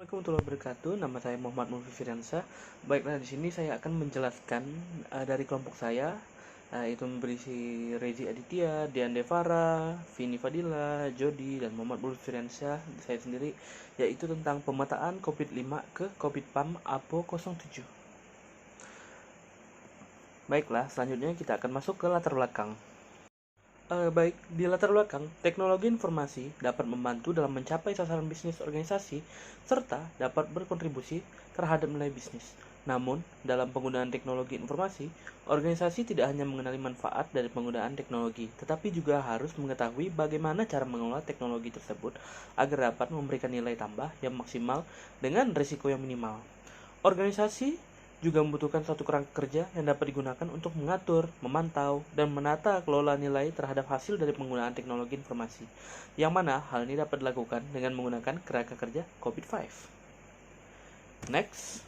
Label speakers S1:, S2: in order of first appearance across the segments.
S1: Assalamualaikum warahmatullahi wabarakatuh. Nama saya Muhammad Mulki Firyansyah. Baiklah, di sini saya akan menjelaskan dari kelompok saya, itu berisi Rezi Aditya, Dian Devara, Vini Fadila, Jody, dan Muhammad Mulki Firyansyah, saya sendiri, yaitu tentang pemetaan COVID-5 ke COVID-PAM APO 07. Baiklah, selanjutnya kita akan masuk ke latar belakang. Baik, di latar belakang, teknologi informasi dapat membantu dalam mencapai sasaran bisnis organisasi serta dapat berkontribusi terhadap nilai bisnis. Namun, dalam penggunaan teknologi informasi, organisasi tidak hanya mengenali manfaat dari penggunaan teknologi, tetapi juga harus mengetahui bagaimana cara mengelola teknologi tersebut agar dapat memberikan nilai tambah yang maksimal dengan risiko yang minimal. Organisasi juga membutuhkan suatu kerangka kerja yang dapat digunakan untuk mengatur, memantau, dan menata kelola nilai terhadap hasil dari penggunaan teknologi informasi, yang mana hal ini dapat dilakukan dengan menggunakan kerangka kerja COVID-5. Next.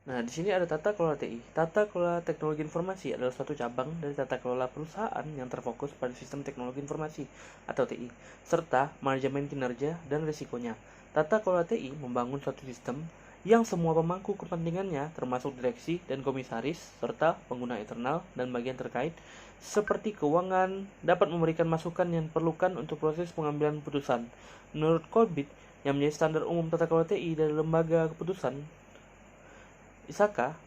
S1: Nah, di sini ada tata kelola TI. Tata kelola teknologi informasi adalah suatu cabang dari tata kelola perusahaan yang terfokus pada sistem teknologi informasi atau TI, serta manajemen kinerja dan risikonya. Tata kelola TI membangun suatu sistem yang semua pemangku kepentingannya termasuk direksi dan komisaris serta pengguna internal dan bagian terkait seperti keuangan dapat memberikan masukan yang diperlukan untuk proses pengambilan keputusan. Menurut Colbit yang menjadi standar umum tata kelola TI dari lembaga keputusan ISAKA,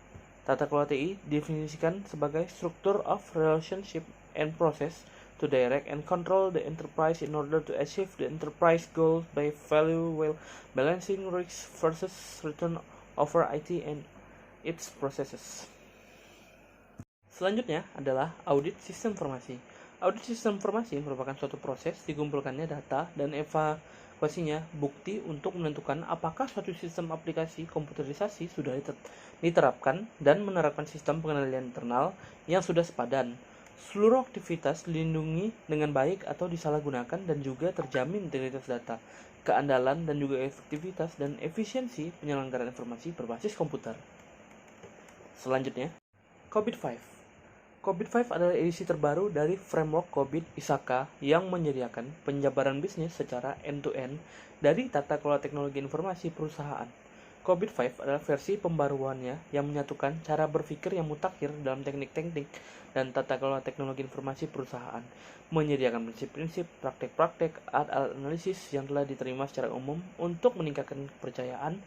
S1: tata kelola TI didefinisikan sebagai structure of relationship and process to direct and control the enterprise in order to achieve the enterprise goals by value while balancing risk versus return over IT and its processes. Selanjutnya adalah audit sistem informasi. Audit sistem informasi merupakan suatu proses dikumpulkannya data dan evaluasinya bukti untuk menentukan apakah suatu sistem aplikasi komputerisasi sudah diterapkan dan menerapkan sistem pengendalian internal yang sudah sepadan. Seluruh aktivitas dilindungi dengan baik atau disalahgunakan dan juga terjamin integritas data, keandalan dan juga efektivitas dan efisiensi penyelenggaraan informasi berbasis komputer. Selanjutnya, COVID-5. COVID-5 adalah edisi terbaru dari framework COVID ISAKA yang menyediakan penjabaran bisnis secara end-to-end dari tata kelola teknologi informasi perusahaan. COVID-5 adalah versi pembaruannya yang menyatukan cara berpikir yang mutakhir dalam teknik-teknik dan tata kelola teknologi informasi perusahaan, menyediakan prinsip-prinsip, praktek-praktek, alat-alat analisis yang telah diterima secara umum untuk meningkatkan kepercayaan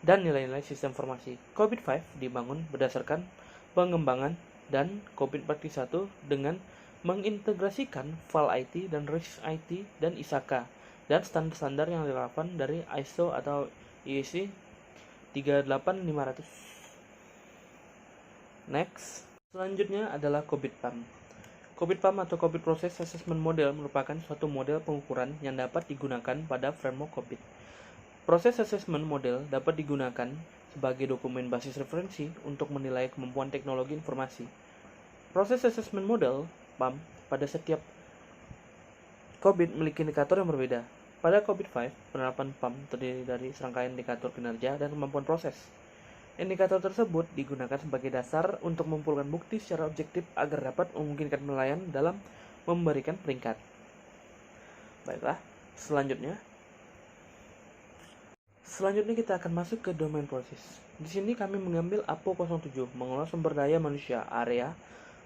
S1: dan nilai-nilai sistem informasi. COVID-5 dibangun berdasarkan pengembangan dan COVID-41 dengan mengintegrasikan file IT dan risk IT dan ISAKA dan standar-standar yang relevan dari ISO atau IEC 38500. Next. Selanjutnya adalah COVID-PAM. COVID-PAM atau COVID Process Assessment Model merupakan suatu model pengukuran yang dapat digunakan pada framework COVID. Proses Assessment Model dapat digunakan sebagai dokumen basis referensi untuk menilai kemampuan teknologi informasi. Proses Assessment Model PAM pada setiap COVID memiliki indikator yang berbeda. Pada COVID-5, penerapan PAM terdiri dari serangkaian indikator kinerja dan kemampuan proses. Indikator tersebut digunakan sebagai dasar untuk mengumpulkan bukti secara objektif agar dapat memungkinkan penilaian dalam memberikan peringkat. Baiklah, selanjutnya kita akan masuk ke domain proses. Di sini kami mengambil APO 07, mengelola sumber daya manusia, area,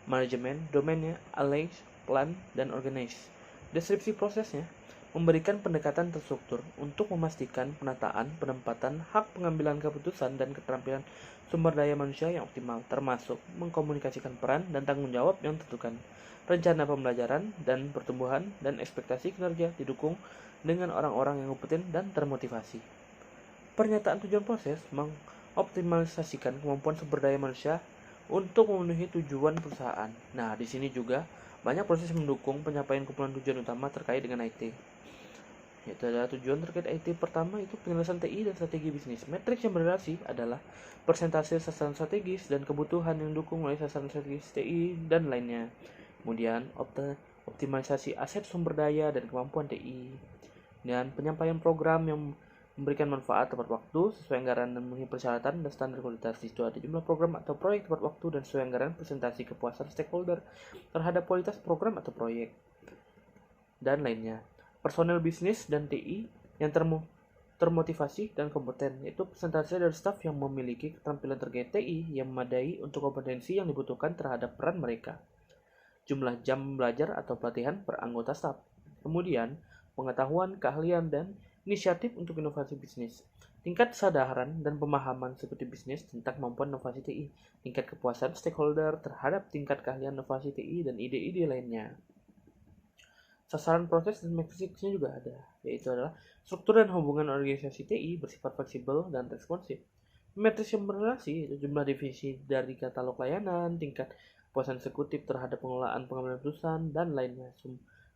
S1: manajemen, domainnya, alliance, plan, dan organize. Deskripsi prosesnya memberikan pendekatan terstruktur untuk memastikan penataan, penempatan, hak pengambilan keputusan, dan keterampilan sumber daya manusia yang optimal, termasuk mengkomunikasikan peran dan tanggung jawab yang ditentukan. Rencana pembelajaran dan pertumbuhan dan ekspektasi kinerja didukung dengan orang-orang yang kompeten dan termotivasi. Pernyataan tujuan proses mengoptimalisasikan kemampuan sumber daya manusia untuk memenuhi tujuan perusahaan. Nah, di sini juga banyak proses mendukung pencapaian kumpulan tujuan utama terkait dengan IT. Yaitu adalah tujuan terkait IT pertama itu penyelesaian TI dan strategi bisnis. Matriks yang berrelasi adalah persentase sasaran strategis dan kebutuhan yang didukung oleh sasaran strategis TI dan lainnya. Kemudian optimalisasi aset sumber daya dan kemampuan TI. Dan penyampaian program yang memberikan manfaat tepat waktu sesuai anggaran dan memenuhi persyaratan dan standar kualitas. Itu ada jumlah program atau proyek tepat waktu dan sesuai anggaran, presentasi kepuasan stakeholder terhadap kualitas program atau proyek dan lainnya. Personel bisnis dan TI yang termotivasi dan kompeten, yaitu persentase dari staf yang memiliki keterampilan terkait TI yang memadai untuk kompetensi yang dibutuhkan terhadap peran mereka. Jumlah jam belajar atau pelatihan per anggota staf. Kemudian, pengetahuan, keahlian, dan inisiatif untuk inovasi bisnis. Tingkat kesadaran dan pemahaman seperti bisnis tentang kemampuan inovasi TI. Tingkat kepuasan stakeholder terhadap tingkat keahlian inovasi TI dan ide-ide lainnya. Sasaran proses dan matriksnya juga ada, yaitu adalah struktur dan hubungan organisasi TI bersifat fleksibel dan responsif. Matriks yang berrelasi itu jumlah divisi dari katalog layanan, tingkat kepuasan eksekutif terhadap pengelolaan pengambilan keputusan, dan lainnya.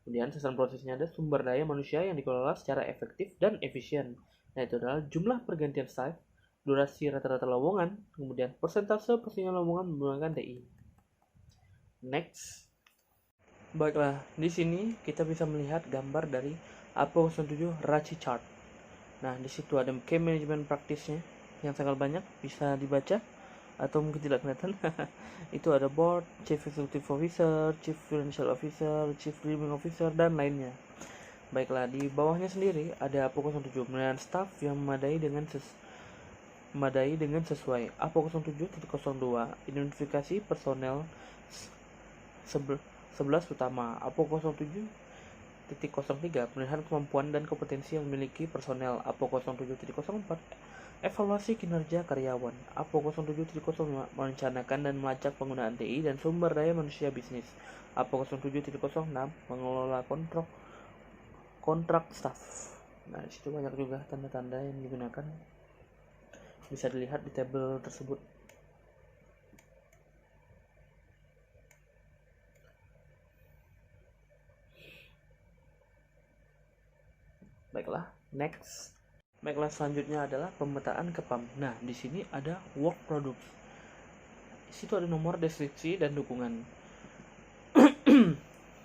S1: Kemudian sasaran prosesnya ada sumber daya manusia yang dikelola secara efektif dan efisien, yaitu adalah jumlah pergantian staff, durasi rata-rata lowongan, kemudian persentase persediaan lowongan menggunakan TI. Next. Baiklah, di sini kita bisa melihat gambar dari AP07 Raci Chart. Nah, di situ ada key management practice-nya yang sangat banyak, bisa dibaca atau mungkin tidak kelihatan. Itu ada board, chief executive officer, chief financial officer, chief learning officer, dan lainnya. Baiklah, di bawahnya sendiri ada AP07 penilaian staff yang memadai dengan sesuai. AP07.02 identifikasi personel 11 utama. AP07.03 penilaian kemampuan dan kompetensi yang dimiliki personel. AP07.04 evaluasi kinerja karyawan. AP07.05 merencanakan dan melacak penggunaan TI dan sumber daya manusia bisnis. AP07.06 mengelola kontrak staff. Nah, disitu banyak juga tanda-tanda yang digunakan, bisa dilihat di tabel tersebut. Baiklah, next. Baiklah, selanjutnya adalah pemetaan KEPAM. Nah, di sini ada work products. Di situ ada nomor deskripsi dan dukungan.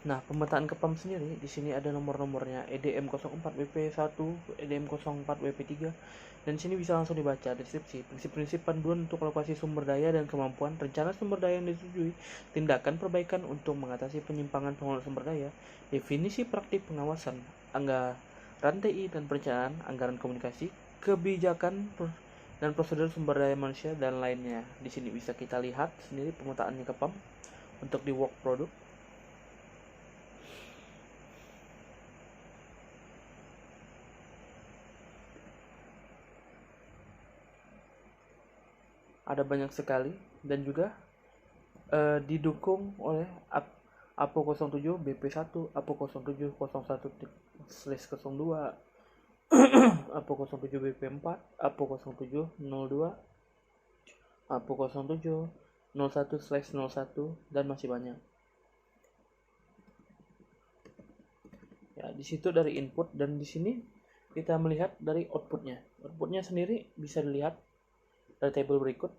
S1: Nah, pemetaan KEPAM sendiri di sini ada nomor-nomornya EDM04 WP1, EDM04 WP3, dan sini bisa langsung dibaca deskripsi, prinsip-prinsip panduan untuk alokasi sumber daya dan kemampuan, rencana sumber daya yang disetujui, tindakan perbaikan untuk mengatasi penyimpangan pengelolaan sumber daya, definisi praktik pengawasan, anggaran TI dan perencanaan, anggaran komunikasi, kebijakan dan prosedur sumber daya manusia dan lainnya. Di sini bisa kita lihat sendiri pemetaannya KEPAM untuk di work product. Ada banyak sekali dan juga didukung oleh APO07 BP1, APO0701/02, APO07 BP4, APO0702, APO0701/01, dan masih banyak. Ya, di situ dari input, dan di sini kita melihat dari outputnya. Outputnya sendiri bisa dilihat dari tabel berikut.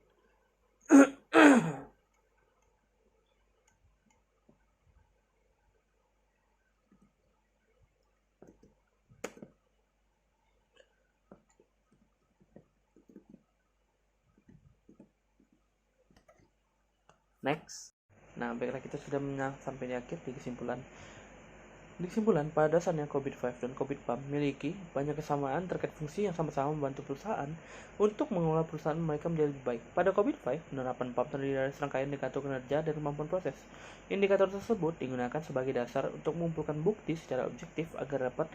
S1: Next. Nah, baiklah, kita sudah sampai di akhir di kesimpulan. Di kesimpulan, pada dasarnya COVID-5 dan COVID-PAM memiliki banyak kesamaan terkait fungsi yang sama-sama membantu perusahaan untuk mengelola perusahaan mereka menjadi lebih baik. Pada COVID-5, penerapan PAM terdiri dari serangkaian indikator kinerja dan kemampuan proses. Indikator tersebut digunakan sebagai dasar untuk mengumpulkan bukti secara objektif agar dapat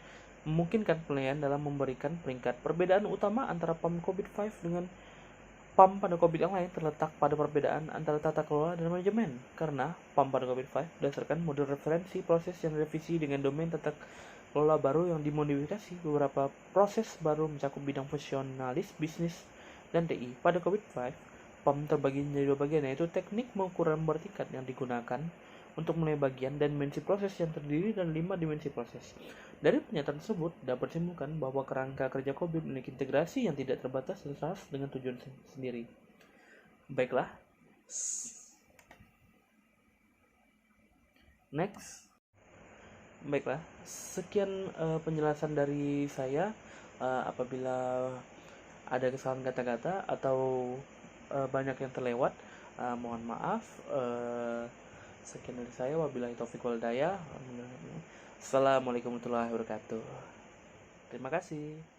S1: memungkinkan penilaian dalam memberikan peringkat. Perbedaan utama antara PAM COVID-5 dengan PAM pada COVID yang lain terletak pada perbedaan antara tata kelola dan manajemen, karena PAM pada COVID-5 berdasarkan model referensi proses yang direvisi dengan domain tata kelola baru yang dimodifikasi. Beberapa proses baru mencakup bidang fungsionalis, bisnis, dan TI. Pada COVID-5, PAM terbagi menjadi dua bagian, yaitu teknik mengukur nomor tingkat yang digunakan untuk menilai bagian dan dimensi proses yang terdiri dari 5 dimensi proses. Dari pernyataan tersebut, dapat disimpulkan bahwa kerangka kerja COVID memiliki integrasi yang tidak terbatas dan selaras dengan tujuan sendiri. Baiklah. Next. Baiklah, sekian penjelasan dari saya. Apabila ada kesalahan kata-kata atau banyak yang terlewat, mohon maaf. Sekian dari saya, wabillahi taufiq wal hidayah. Assalamualaikum warahmatullahi wabarakatuh. Terima kasih.